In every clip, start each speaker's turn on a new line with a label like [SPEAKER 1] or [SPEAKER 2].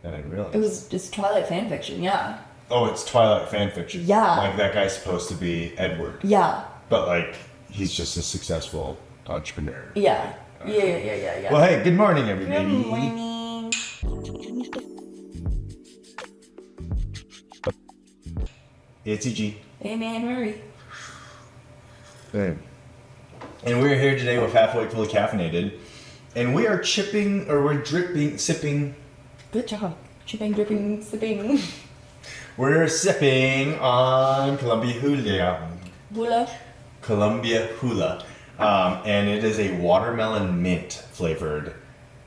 [SPEAKER 1] I didn't realize.
[SPEAKER 2] It's Twilight fan fiction, yeah.
[SPEAKER 1] Oh, it's Twilight fan fiction.
[SPEAKER 2] Yeah.
[SPEAKER 1] Like that guy's supposed to be Edward.
[SPEAKER 2] Yeah.
[SPEAKER 1] But like he's just a successful entrepreneur.
[SPEAKER 2] Yeah. Yeah.
[SPEAKER 1] Well, hey, good morning, everybody.
[SPEAKER 2] Good morning.
[SPEAKER 1] It's Eugene.
[SPEAKER 2] Hey, man, Murray.
[SPEAKER 1] Hey. And we're here today with Halfway Fully Caffeinated. And we are sipping.
[SPEAKER 2] Good job. Chipping, dripping, sipping.
[SPEAKER 1] We're sipping on Columbia Hula. And it is a watermelon mint flavored.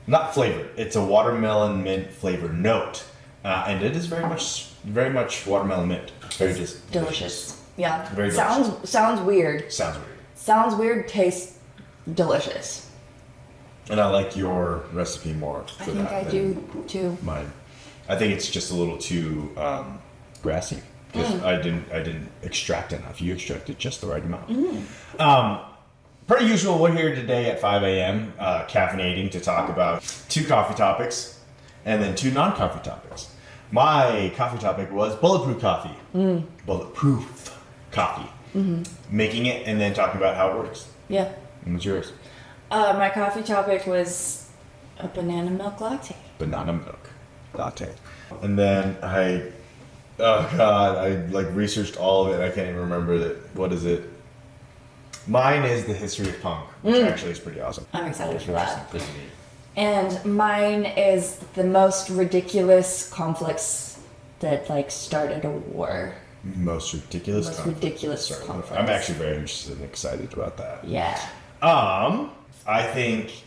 [SPEAKER 1] Not flavored. It's a watermelon mint flavored note. And it is very much watermelon mint. Very just
[SPEAKER 2] delicious. Yeah.
[SPEAKER 1] Very delicious.
[SPEAKER 2] Sounds weird.
[SPEAKER 1] Sounds
[SPEAKER 2] weird, tastes delicious.
[SPEAKER 1] And I like your recipe more for that.
[SPEAKER 2] I do too.
[SPEAKER 1] Mine. I think it's just a little too grassy because I didn't extract enough. You extracted just the right amount. Per usual, we're here today at 5 a.m. Caffeinating to talk about 2 coffee topics and then 2 non-coffee topics. My coffee topic was bulletproof coffee. Bulletproof coffee. Making it and then talking about how it works.
[SPEAKER 2] Yeah.
[SPEAKER 1] And what's yours?
[SPEAKER 2] My coffee topic was a banana milk latte.
[SPEAKER 1] Banana milk latte. And then I researched all of it. I can't even remember that. What is it? Mine is the history of punk, which actually is pretty awesome.
[SPEAKER 2] I'm excited for that.
[SPEAKER 1] Pretty neat.
[SPEAKER 2] And mine is the most ridiculous conflicts that started a war.
[SPEAKER 1] Most ridiculous
[SPEAKER 2] conflicts.
[SPEAKER 1] I'm actually very interested and excited about that.
[SPEAKER 2] Yeah.
[SPEAKER 1] I think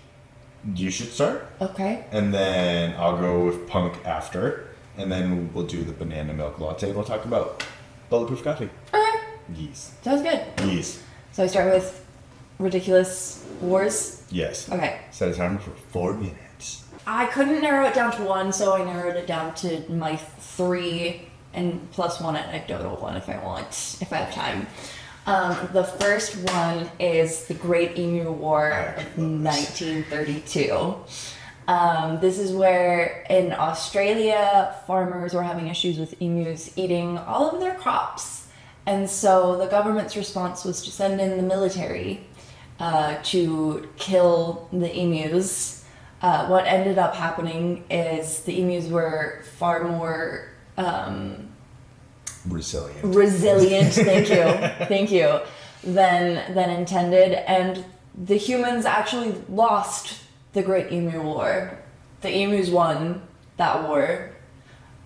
[SPEAKER 1] you should start.
[SPEAKER 2] Okay.
[SPEAKER 1] And then I'll go with punk after. And then we'll do the banana milk latte. We'll talk about bulletproof coffee.
[SPEAKER 2] Okay.
[SPEAKER 1] Yes.
[SPEAKER 2] Sounds good.
[SPEAKER 1] Yes.
[SPEAKER 2] So I start with ridiculous wars?
[SPEAKER 1] Yes.
[SPEAKER 2] Okay.
[SPEAKER 1] Set a timer for 4 minutes.
[SPEAKER 2] I couldn't narrow it down to 1, so I narrowed it down to my 3 and plus 1 anecdotal one if I have time. The first one is the Great Emu War of 1932. This is where in Australia, farmers were having issues with emus eating all of their crops. And so the government's response was to send in the military to kill the emus. What ended up happening is the emus were far more resilient, thank you, than intended, and the humans actually lost the Great Emu War. The emus won that war.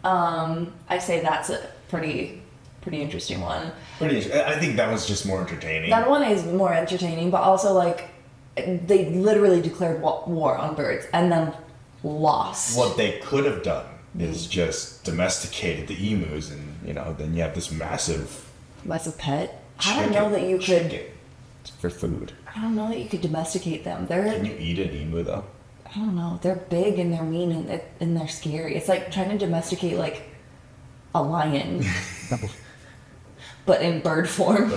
[SPEAKER 2] I say that's a pretty interesting one.
[SPEAKER 1] I think that was just more entertaining.
[SPEAKER 2] That one is more entertaining, but also they literally declared war on birds and then lost.
[SPEAKER 1] What they could have done is just domesticated the emus, and then you have this massive
[SPEAKER 2] pet. I don't know that you could
[SPEAKER 1] for food.
[SPEAKER 2] I don't know that you could domesticate them.
[SPEAKER 1] Can you eat an emu though?
[SPEAKER 2] I don't know. They're big and they're mean and they're scary. It's like trying to domesticate a lion, but in bird form.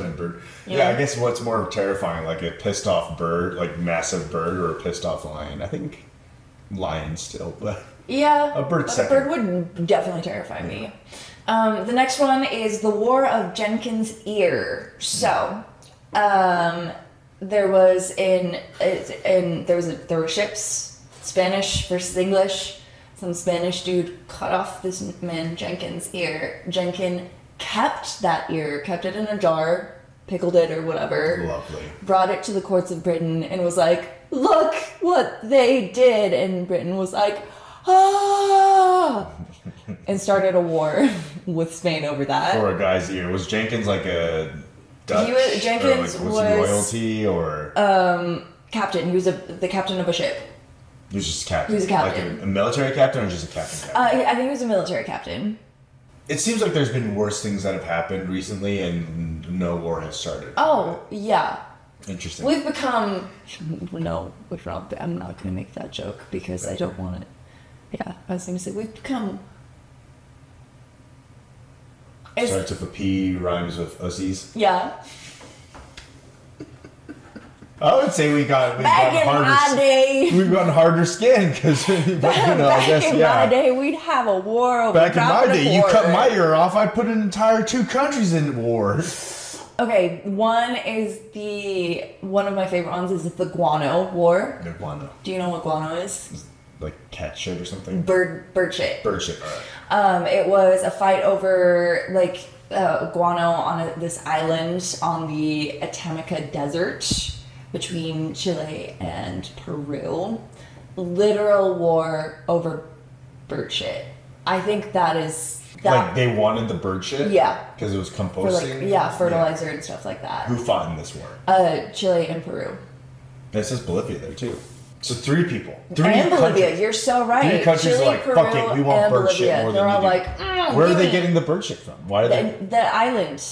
[SPEAKER 1] Yeah, I guess what's more terrifying, like a pissed off bird, like massive bird, or a pissed off lion? I think lion still, but.
[SPEAKER 2] Yeah,
[SPEAKER 1] a bird
[SPEAKER 2] would definitely terrify me. The next one is the War of Jenkins' Ear. So, there were ships, Spanish versus English. Some Spanish dude cut off this man Jenkins' ear. Jenkin kept that ear, kept it in a jar, pickled it or whatever.
[SPEAKER 1] Lovely.
[SPEAKER 2] Brought it to the courts of Britain and was like, "Look what they did!" And Britain was like, "Ah!" and started a war with Spain over that.
[SPEAKER 1] For a guy's ear. Was Jenkins like a Dutch?
[SPEAKER 2] Jenkins
[SPEAKER 1] was he royalty or?
[SPEAKER 2] Captain. He was the captain of a ship.
[SPEAKER 1] He was just a captain?
[SPEAKER 2] He was a captain.
[SPEAKER 1] Like a military captain or just a captain?
[SPEAKER 2] I think he was a military captain.
[SPEAKER 1] It seems like there's been worse things that have happened recently and no war has started.
[SPEAKER 2] Oh, yeah.
[SPEAKER 1] Interesting.
[SPEAKER 2] We've become... No, I'm not going to make that joke because I don't want it. Yeah, I was going to say, we've become...
[SPEAKER 1] Starts with a P, rhymes with ussies.
[SPEAKER 2] Yeah.
[SPEAKER 1] I would say we've
[SPEAKER 2] Back
[SPEAKER 1] gotten
[SPEAKER 2] in
[SPEAKER 1] harder.
[SPEAKER 2] my day.
[SPEAKER 1] We've gotten harder skin because I
[SPEAKER 2] Back
[SPEAKER 1] guess
[SPEAKER 2] in my day, we'd have a war over
[SPEAKER 1] Back in my
[SPEAKER 2] dropping a
[SPEAKER 1] day, you
[SPEAKER 2] quarter.
[SPEAKER 1] cut my ear off, I'd put an entire 2 countries in war.
[SPEAKER 2] Okay, one of my favorite ones is the guano war.
[SPEAKER 1] The guano.
[SPEAKER 2] Do you know what guano is?
[SPEAKER 1] Like cat shit or something?
[SPEAKER 2] Bird shit.
[SPEAKER 1] Bird shit, alright.
[SPEAKER 2] It was a fight over guano on this island on the Atacama Desert between Chile and Peru. Literal war over bird shit. I think that is
[SPEAKER 1] Like they wanted the bird shit?
[SPEAKER 2] Yeah.
[SPEAKER 1] Because it was
[SPEAKER 2] for
[SPEAKER 1] composting?
[SPEAKER 2] fertilizer and stuff like that.
[SPEAKER 1] Who fought in this war?
[SPEAKER 2] Chile and Peru.
[SPEAKER 1] It says Bolivia there too. So 3 people. 3
[SPEAKER 2] and Bolivia,
[SPEAKER 1] countries.
[SPEAKER 2] you're so right.
[SPEAKER 1] 3 countries
[SPEAKER 2] Chile,
[SPEAKER 1] are like,
[SPEAKER 2] Peru,
[SPEAKER 1] fuck it, we want
[SPEAKER 2] and
[SPEAKER 1] bird
[SPEAKER 2] Bolivia.
[SPEAKER 1] shit more
[SPEAKER 2] They're
[SPEAKER 1] than
[SPEAKER 2] all
[SPEAKER 1] you do.
[SPEAKER 2] like,
[SPEAKER 1] Where are they
[SPEAKER 2] gimme.
[SPEAKER 1] getting the bird shit from? Why are they...
[SPEAKER 2] The island,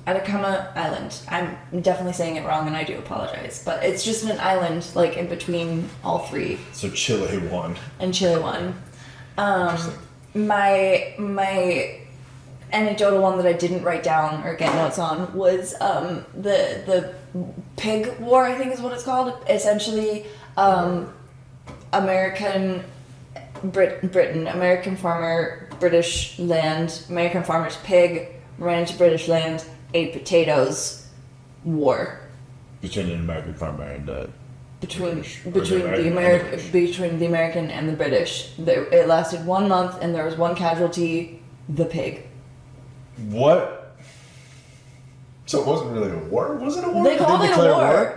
[SPEAKER 2] Atacama Island. I'm definitely saying it wrong, and I do apologize. But it's just an island, like in between all 3,
[SPEAKER 1] So Chile won.
[SPEAKER 2] and Chile won. My anecdotal one that I didn't write down or get notes on was the pig war. I think is what it's called. Essentially, Britain, American farmer, British land, American farmer's pig ran into British land, ate potatoes, war
[SPEAKER 1] Between an American farmer and
[SPEAKER 2] between
[SPEAKER 1] British, or
[SPEAKER 2] between
[SPEAKER 1] the
[SPEAKER 2] the
[SPEAKER 1] American and the
[SPEAKER 2] between the American and the British. It lasted 1 month, and there was one casualty: the pig.
[SPEAKER 1] What? So it wasn't really a war? Was it a war?
[SPEAKER 2] They
[SPEAKER 1] Did
[SPEAKER 2] called it a
[SPEAKER 1] declare
[SPEAKER 2] war.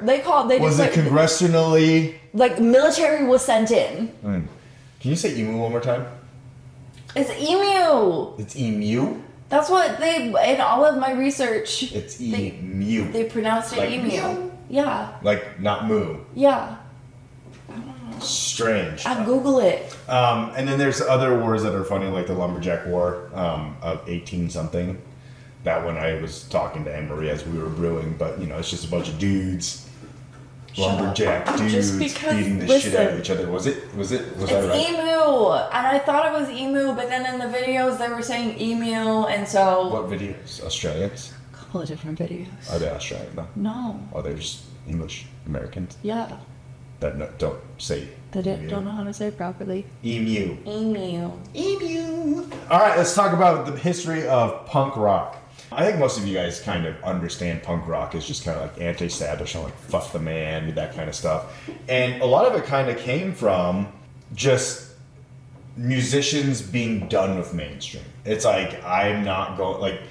[SPEAKER 2] They
[SPEAKER 1] Was
[SPEAKER 2] just
[SPEAKER 1] it congressionally...
[SPEAKER 2] like military was sent in.
[SPEAKER 1] Can you say emu one more time?
[SPEAKER 2] It's emu.
[SPEAKER 1] It's emu?
[SPEAKER 2] That's what they in all of my research.
[SPEAKER 1] It's emu.
[SPEAKER 2] They pronounced it
[SPEAKER 1] Like
[SPEAKER 2] emu.
[SPEAKER 1] meow?
[SPEAKER 2] Yeah,
[SPEAKER 1] Like, not moo.
[SPEAKER 2] yeah.
[SPEAKER 1] Strange.
[SPEAKER 2] I Google it.
[SPEAKER 1] And then there's other wars that are funny, like the Lumberjack War of 18-something. That one I was talking to Anne-Marie as we were brewing, but, you know, it's just a bunch of dudes. Lumberjack
[SPEAKER 2] up.
[SPEAKER 1] dudes
[SPEAKER 2] Just because-
[SPEAKER 1] beating the shit out of each other. Was
[SPEAKER 2] It's
[SPEAKER 1] that right?
[SPEAKER 2] emu, and I thought it was emu, but then in the videos they were saying emu, and so
[SPEAKER 1] What videos? Australians?
[SPEAKER 2] a couple of different videos.
[SPEAKER 1] Are they Australian? No.
[SPEAKER 2] No,
[SPEAKER 1] Are they just English Americans
[SPEAKER 2] yeah,
[SPEAKER 1] that don't say
[SPEAKER 2] they
[SPEAKER 1] emu?
[SPEAKER 2] don't know how to say it properly.
[SPEAKER 1] Emu.
[SPEAKER 2] Emu.
[SPEAKER 1] Emu. All right, let's talk about the history of punk rock. I think most of you guys kind of understand punk rock is just kind of like anti-establishment, like fuck the man, that kind of stuff. And a lot of it kind of came from just musicians being done with mainstream. It's like, I'm not going, like,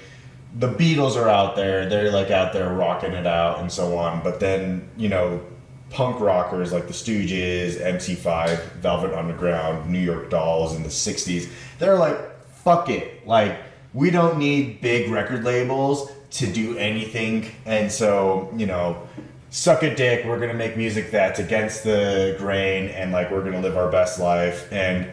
[SPEAKER 1] the Beatles are out there, they're like out there rocking it out and so on. But then, you know, punk rockers like the Stooges, MC5, Velvet Underground, New York Dolls in the 60s, they're like, fuck it. Like, we don't need big record labels to do anything. And so, you know, suck a dick. We're going to make music that's against the grain and like we're going to live our best life. And,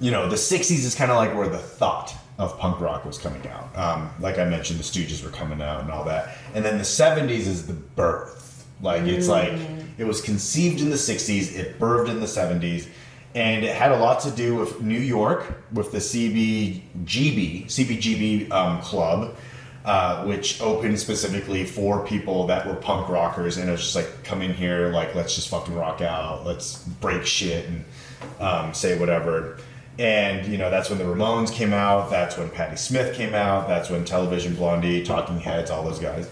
[SPEAKER 1] you know, the 60s is kind of like where the thought of punk rock was coming out. Like I mentioned, the Stooges were coming out and all that. And then the 70s is the birth. Like, it's like, it was conceived in the 60s, it birthed in the 70s. And it had a lot to do with New York, with the CBGB club, which opened specifically for people that were punk rockers. And it was just like, come in here, like, let's just fucking rock out. Let's break shit and say whatever. And, you know, that's when the Ramones came out. That's when Patti Smith came out. That's when Television Blondie, Talking Heads, all those guys.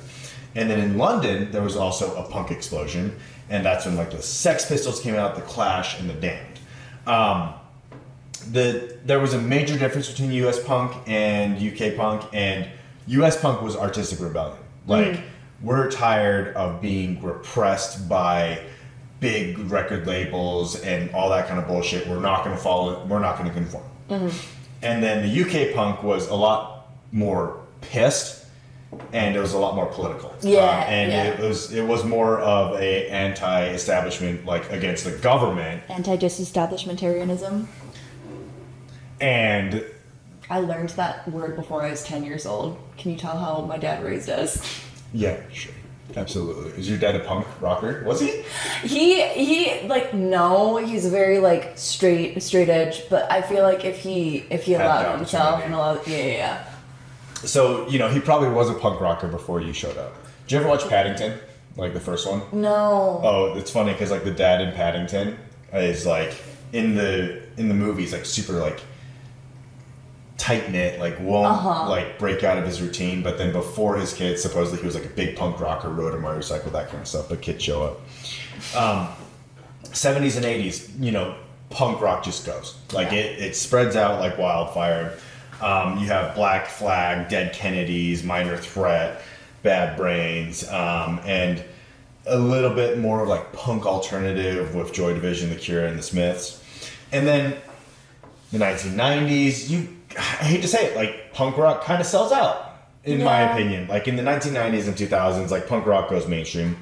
[SPEAKER 1] And then in London, there was also a punk explosion. And that's when, like, the Sex Pistols came out, the Clash, and the Damned. There was a major difference between US punk and UK punk, and US punk was artistic rebellion. Like, we're tired of being repressed by big record labels and all that kind of bullshit. We're not going to follow, we're not going to conform. And then the UK punk was a lot more pissed, and it was a lot more political. It was more of a anti-establishment, like against the government.
[SPEAKER 2] Anti-disestablishmentarianism.
[SPEAKER 1] And
[SPEAKER 2] I learned that word before I was 10 years old. Can you tell how my dad raised us?
[SPEAKER 1] yeah, sure, absolutely. Is your dad a punk rocker? Was he?
[SPEAKER 2] He like, no, he's very like straight edge, but I feel like if he allowed himself and allowed, yeah.
[SPEAKER 1] So, you know, he probably was a punk rocker before you showed up. Did you ever watch Paddington? Like the first one?
[SPEAKER 2] No.
[SPEAKER 1] Oh, it's funny because like the dad in Paddington is like in the movies like super like tight knit, like won't like break out of his routine. But then before his kids, supposedly he was like a big punk rocker, rode a motorcycle, that kind of stuff. But kids show up. 70s and 80s, you know, punk rock just goes like it spreads out like wildfire. You have Black Flag, Dead Kennedys, Minor Threat, Bad Brains, and a little bit more of like punk alternative with Joy Division, The Cure, and The Smiths. And then the 1990s, I hate to say it, like punk rock kind of sells out, in my opinion. Like in the 1990s and 2000s, like punk rock goes mainstream.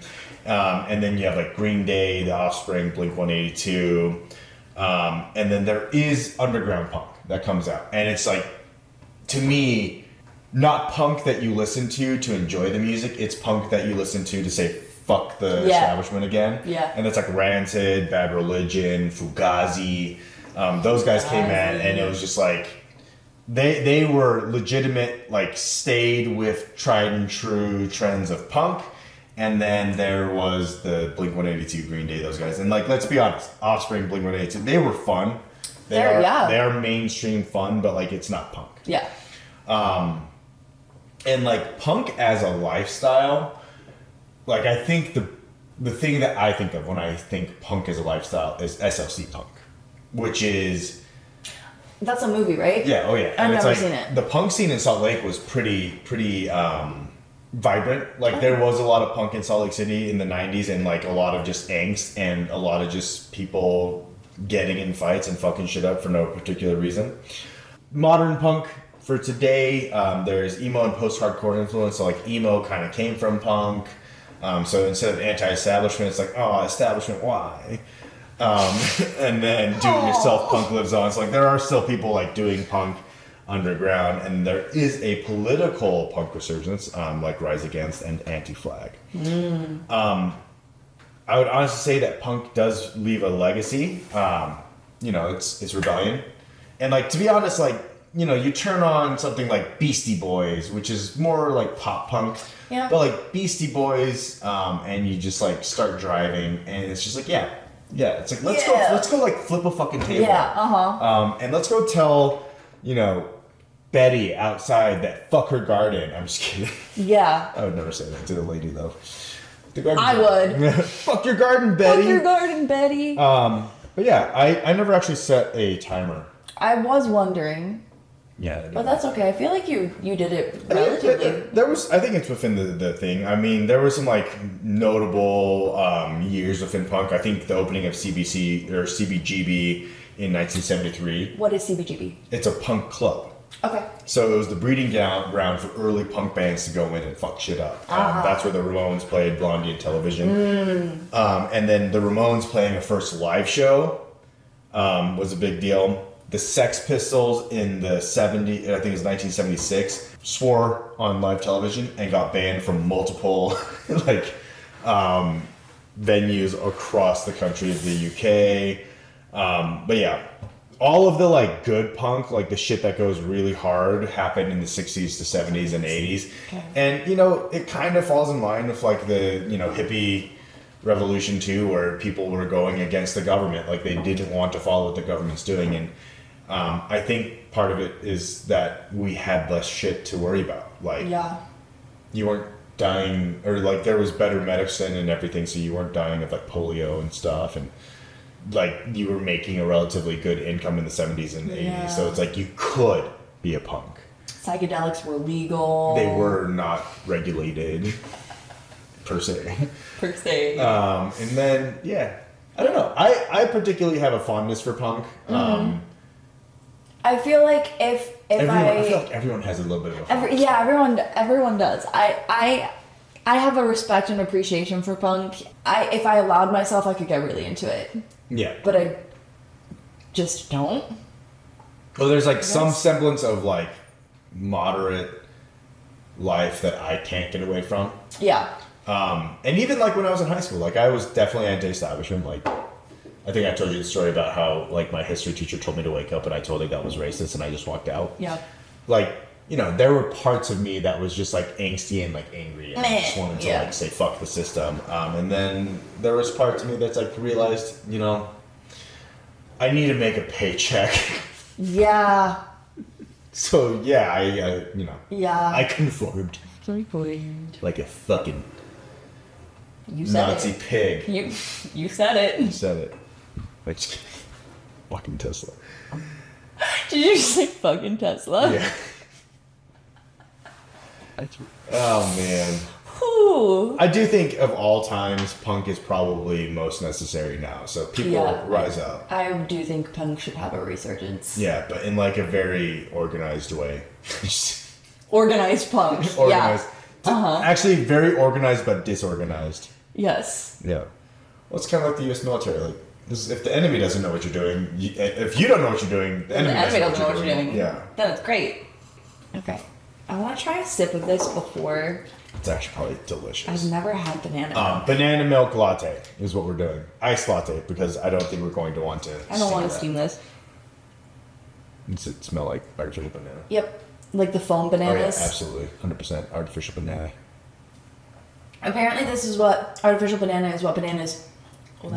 [SPEAKER 1] And then you have like Green Day, The Offspring, Blink-182. And then there is underground punk that comes out. And it's like, to me, not punk that you listen to enjoy the music. It's punk that you listen to say, fuck the establishment again.
[SPEAKER 2] Yeah.
[SPEAKER 1] And it's like Rancid, Bad Religion, Fugazi. Those guys came in and it was just like, they were legitimate, like stayed with tried and true trends of punk. And then there was the Blink-182, Green Day, those guys. And like, let's be honest, Offspring, Blink-182, they were fun. They are mainstream fun, but like it's not punk.
[SPEAKER 2] Yeah.
[SPEAKER 1] And like punk as a lifestyle, like I think the thing that I think of when I think punk as a lifestyle is SLC Punk, which is...
[SPEAKER 2] That's a movie, right?
[SPEAKER 1] Yeah, oh yeah.
[SPEAKER 2] I've never
[SPEAKER 1] like,
[SPEAKER 2] seen it.
[SPEAKER 1] The punk scene in Salt Lake was pretty vibrant. Like there was a lot of punk in Salt Lake City in the 90s and like a lot of just angst and a lot of just people getting in fights and fucking shit up for no particular reason. Modern punk for today, there's emo and post-hardcore influence. So like emo kind of came from punk. So instead of anti-establishment, it's like, oh, establishment, why? And then do-it-yourself punk lives on. So like there are still people like doing punk underground, and there is a political punk resurgence, like Rise Against and Anti-Flag. I would honestly say that punk does leave a legacy. You know, it's rebellion, and like to be honest, like you know, you turn on something like Beastie Boys, which is more like pop punk.
[SPEAKER 2] Yeah.
[SPEAKER 1] But like Beastie Boys, and you just like start driving, and it's just like yeah. It's like let's go like flip a fucking table.
[SPEAKER 2] Yeah.
[SPEAKER 1] And let's go tell, you know, Betty outside that fuck her garden. I'm just kidding.
[SPEAKER 2] Yeah.
[SPEAKER 1] I would never say that to the lady though.
[SPEAKER 2] I would.
[SPEAKER 1] Fuck your garden, Betty.
[SPEAKER 2] Fuck your garden, Betty.
[SPEAKER 1] But yeah, I never actually set a timer.
[SPEAKER 2] I was wondering.
[SPEAKER 1] Yeah.
[SPEAKER 2] But that's okay. I feel like you did it relatively.
[SPEAKER 1] There was, I think it's within the thing. I mean, there were some like notable years within punk. I think the opening of CBC or CBGB in 1973.
[SPEAKER 2] What is CBGB?
[SPEAKER 1] It's a punk club.
[SPEAKER 2] Okay.
[SPEAKER 1] So it was the breeding ground for early punk bands to go in and fuck shit up. That's where the Ramones played, Blondie and Television. And then the Ramones playing a first live show was a big deal. The Sex Pistols in the 70s, I think it was 1976, swore on live television and got banned from multiple like venues across the country of the UK. But yeah, all of the like good punk, like the shit that goes really hard, happened in the 60s to 70s and 80s. Okay. And you know, it kind of falls in line with like the, you know, hippie revolution too, where people were going against the government. Like they didn't want to follow what the government's doing. And I think part of it is that we had less shit to worry about. Like, you weren't dying, or like there was better medicine and everything, so you weren't dying of like polio and stuff, and like you were making a relatively good income in the 70s and 80s. So it's like you could be a punk.
[SPEAKER 2] Psychedelics were legal.
[SPEAKER 1] They were not regulated per se. And then I don't know. I particularly have a fondness for punk.
[SPEAKER 2] I feel like I
[SPEAKER 1] feel like everyone has a little bit of a fondness.
[SPEAKER 2] Everyone does. I have a respect and appreciation for punk. If I allowed myself, I could get really into it.
[SPEAKER 1] Yeah.
[SPEAKER 2] But I just don't.
[SPEAKER 1] Well, there's like some semblance of like moderate life that I can't get away from.
[SPEAKER 2] Yeah.
[SPEAKER 1] And even like when I was in high school, like I was definitely anti-establishment. Like I think I told you the story about how like my history teacher told me to wake up and I told her that was racist and I just walked out.
[SPEAKER 2] Yeah.
[SPEAKER 1] Like you know, there were parts of me that was just like angsty and like angry and I just wanted to like say fuck the system. And then there was parts of me that's like realized, you know, I need to make a paycheck.
[SPEAKER 2] Yeah.
[SPEAKER 1] So yeah, I you know, I conformed. Like a fucking Nazi pig.
[SPEAKER 2] You said it.
[SPEAKER 1] You said it. Like fucking Tesla.
[SPEAKER 2] Did you say fucking Tesla?
[SPEAKER 1] Yeah. Oh man.
[SPEAKER 2] Whew.
[SPEAKER 1] I do think of all times, punk is probably most necessary now. So people rise up.
[SPEAKER 2] I do think punk should have a resurgence.
[SPEAKER 1] Yeah, but in like a very organized way.
[SPEAKER 2] Organized punk.
[SPEAKER 1] Organized.
[SPEAKER 2] Yeah.
[SPEAKER 1] Actually, very organized but disorganized.
[SPEAKER 2] Yes.
[SPEAKER 1] Yeah. Well, it's kind of like the U.S. military. Like, if the enemy doesn't know what you're doing, if you don't know what you're doing, the enemy doesn't know what you're doing. Yeah.
[SPEAKER 2] Then it's great. Okay. I want to try a sip of this before.
[SPEAKER 1] It's actually probably delicious.
[SPEAKER 2] I've never had banana.
[SPEAKER 1] Banana milk latte is what we're doing. Iced latte, because I don't think we're going to want to.
[SPEAKER 2] I don't want to steam this.
[SPEAKER 1] Does it smell like artificial banana?
[SPEAKER 2] Yep. Like the foam bananas?
[SPEAKER 1] Oh, yeah, absolutely. 100% artificial banana.
[SPEAKER 2] Apparently this is what artificial banana is what bananas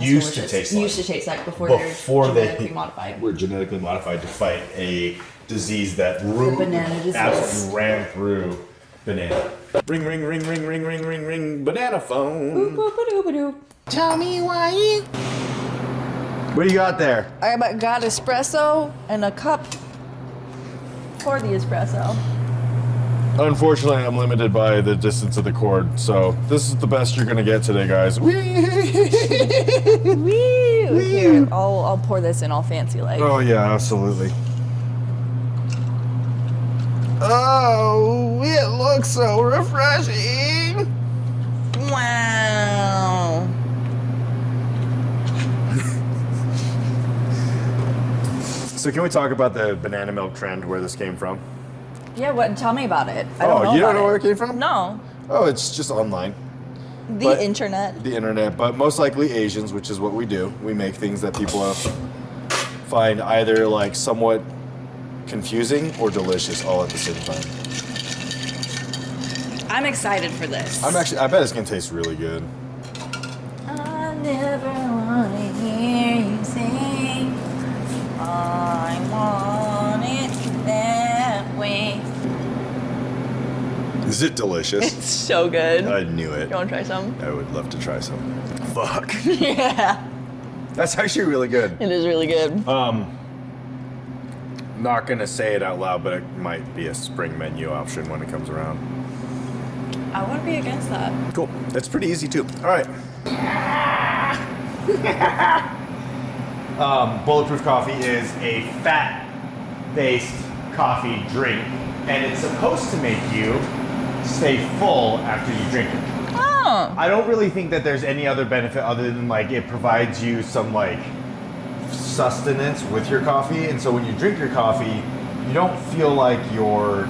[SPEAKER 1] used to taste like.
[SPEAKER 2] Used to taste like before
[SPEAKER 1] they're
[SPEAKER 2] genetically modified.
[SPEAKER 1] Were genetically modified to fight a disease that
[SPEAKER 2] banana disease.
[SPEAKER 1] absolutely ran through banana. Ring, ring, ring, ring, ring, ring, ring, ring, banana phone.
[SPEAKER 2] Boop, boop, ba-doo, ba-doo.
[SPEAKER 1] Tell me why you... What do you got there?
[SPEAKER 2] I got espresso and a cup for the espresso.
[SPEAKER 1] Unfortunately, I'm limited by the distance of the cord, so this is the best you're gonna get today, guys.
[SPEAKER 2] Woo! Here, I'll pour this in all fancy like.
[SPEAKER 1] Oh yeah, absolutely. Oh, it looks so refreshing.
[SPEAKER 2] Wow.
[SPEAKER 1] So can we talk about the banana milk trend, where this came from?
[SPEAKER 2] Yeah, what? Tell me about it.
[SPEAKER 1] You don't know where it came from?
[SPEAKER 2] No.
[SPEAKER 1] Oh, it's just online.
[SPEAKER 2] The internet.
[SPEAKER 1] The internet, but most likely Asians, which is what we do. We make things that people find either like somewhat confusing or delicious all at the same time.
[SPEAKER 2] I'm excited for this.
[SPEAKER 1] I bet it's gonna taste really good.
[SPEAKER 2] I never want to hear you say I want it that way.
[SPEAKER 1] Is it delicious?
[SPEAKER 2] It's so good.
[SPEAKER 1] I knew it.
[SPEAKER 2] You want to try some?
[SPEAKER 1] I would love to try some. Fuck.
[SPEAKER 2] Yeah.
[SPEAKER 1] That's actually really good.
[SPEAKER 2] It is really good.
[SPEAKER 1] Not gonna say it out loud, but it might be a spring menu option when it comes around.
[SPEAKER 2] I wouldn't be against that.
[SPEAKER 1] Cool. That's pretty easy too. All right. Bulletproof coffee is a fat-based coffee drink, and it's supposed to make you stay full after you drink it.
[SPEAKER 2] Oh.
[SPEAKER 1] I don't really think that there's any other benefit other than like it provides you some like sustenance with your coffee, and so when you drink your coffee, you don't feel like you're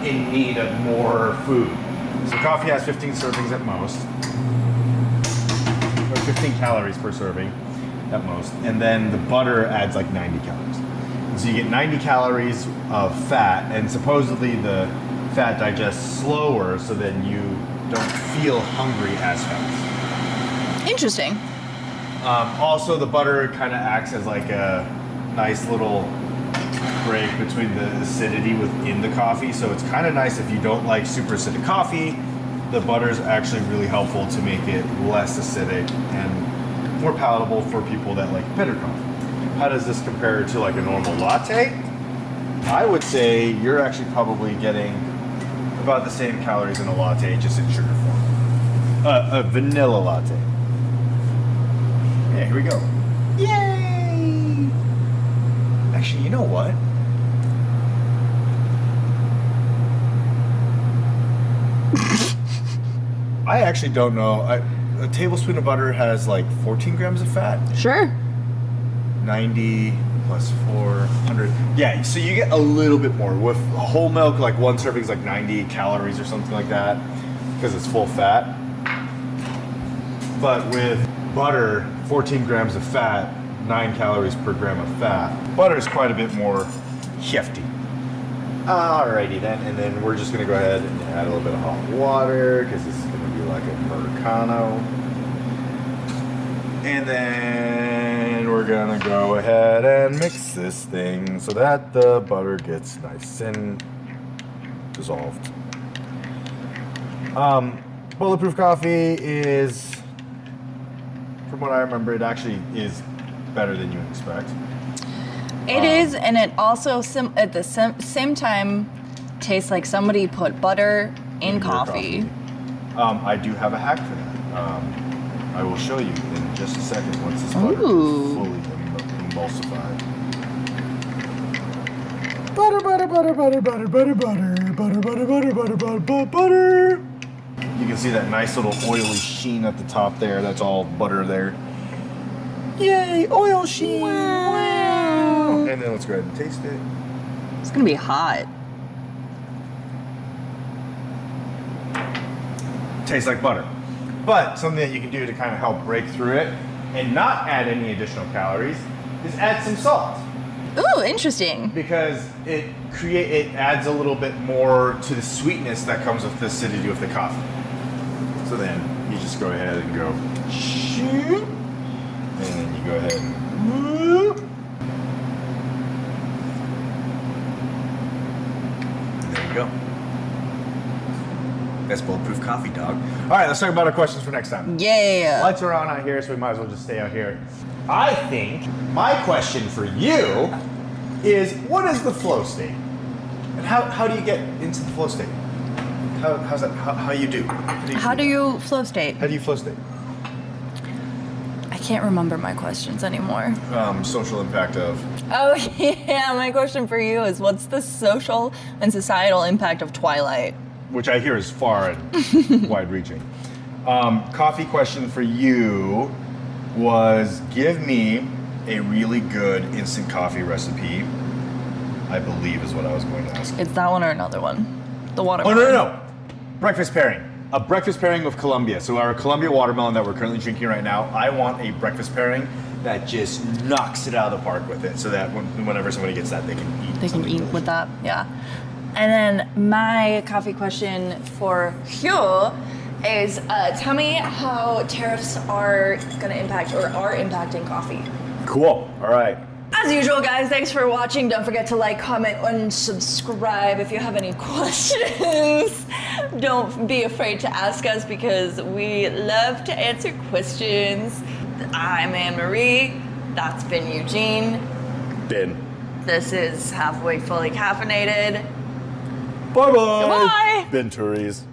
[SPEAKER 1] in need of more food. So coffee has 15 servings at most, or 15 calories per serving at most, and then the butter adds like 90 calories. And so you get 90 calories of fat, and supposedly the fat digests slower, so then you don't feel hungry as fast.
[SPEAKER 2] Interesting.
[SPEAKER 1] Also, the butter kind of acts as like a nice little break between the acidity within the coffee. So it's kind of nice if you don't like super acidic coffee. The butter is actually really helpful to make it less acidic and more palatable for people that like bitter coffee. How does this compare to like a normal latte? I would say you're actually probably getting about the same calories in a latte, just in sugar form. A vanilla latte. Yeah, here we go. Yay! Actually, you know what? I actually don't know. A tablespoon of butter has like 14 grams of fat.
[SPEAKER 2] Sure.
[SPEAKER 1] 90 plus 400. Yeah, so you get a little bit more. With whole milk, like one serving is like 90 calories or something like that, because it's full fat. But with butter, 14 grams of fat, 9 calories per gram of fat. Butter is quite a bit more hefty. Alrighty then, and then we're just gonna go ahead and add a little bit of hot water because this is gonna be like a Americano. And then we're gonna go ahead and mix this thing so that the butter gets nice and dissolved. Bulletproof coffee is, from what I remember, it actually is better than you would expect.
[SPEAKER 3] It is, and it also at the same time tastes like somebody put butter in
[SPEAKER 1] your
[SPEAKER 3] coffee.
[SPEAKER 1] I do have a hack for that. I will show you in just a second once this butter is
[SPEAKER 3] Ooh.
[SPEAKER 1] fully emulsified. Butter, butter, butter, butter, butter, butter, butter, butter, butter, butter, butter, butter, butter, butter. You can see that nice little oily sheen at the top there. That's all butter there. Yay, oil sheen! Wow. And then let's go ahead and taste it.
[SPEAKER 3] It's gonna be hot.
[SPEAKER 1] Tastes like butter. But something that you can do to kind of help break through it and not add any additional calories is add some salt.
[SPEAKER 3] Ooh, interesting.
[SPEAKER 1] Because it adds a little bit more to the sweetness that comes with the acidity of the coffee. So then you just go ahead and go shoot, and then you go ahead and whoop. There you go. That's bulletproof coffee, dog. All right, let's talk about our questions for next time.
[SPEAKER 3] Yeah.
[SPEAKER 1] Lights are on out here, so we might as well just stay out here. I think my question for you is, what is the flow state? And how do you get into the flow state? How's that? How you do?
[SPEAKER 3] How do you flow state?
[SPEAKER 1] How do you flow state?
[SPEAKER 3] I can't remember my questions anymore.
[SPEAKER 1] Social impact of.
[SPEAKER 3] Oh yeah, my question for you is, what's the social and societal impact of Twilight?
[SPEAKER 1] Which I hear is far and wide-reaching. Coffee question for you was, give me a really good instant coffee recipe, I believe is what I was going to ask.
[SPEAKER 3] It's that one or another one? The
[SPEAKER 1] Oh,
[SPEAKER 3] watermelon.
[SPEAKER 1] no. Breakfast pairing. A breakfast pairing with Columbia. So our Columbia watermelon that we're currently drinking right now, I want a breakfast pairing that just knocks it out of the park with it so that whenever somebody gets that, they can eat
[SPEAKER 3] They can
[SPEAKER 1] something
[SPEAKER 3] eat
[SPEAKER 1] delicious.
[SPEAKER 3] with that, yeah. And then my coffee question for you is, tell me how tariffs are going to impact or are impacting coffee.
[SPEAKER 1] Cool. All right.
[SPEAKER 3] As usual, guys, thanks for watching. Don't forget to like, comment, and subscribe. If you have any questions, don't be afraid to ask us because we love to answer questions. I'm Anne-Marie. That's been Eugene.
[SPEAKER 1] Ben.
[SPEAKER 3] This is Halfway Fully Caffeinated.
[SPEAKER 1] Bye-bye.
[SPEAKER 3] Goodbye.
[SPEAKER 1] Ben Turi's.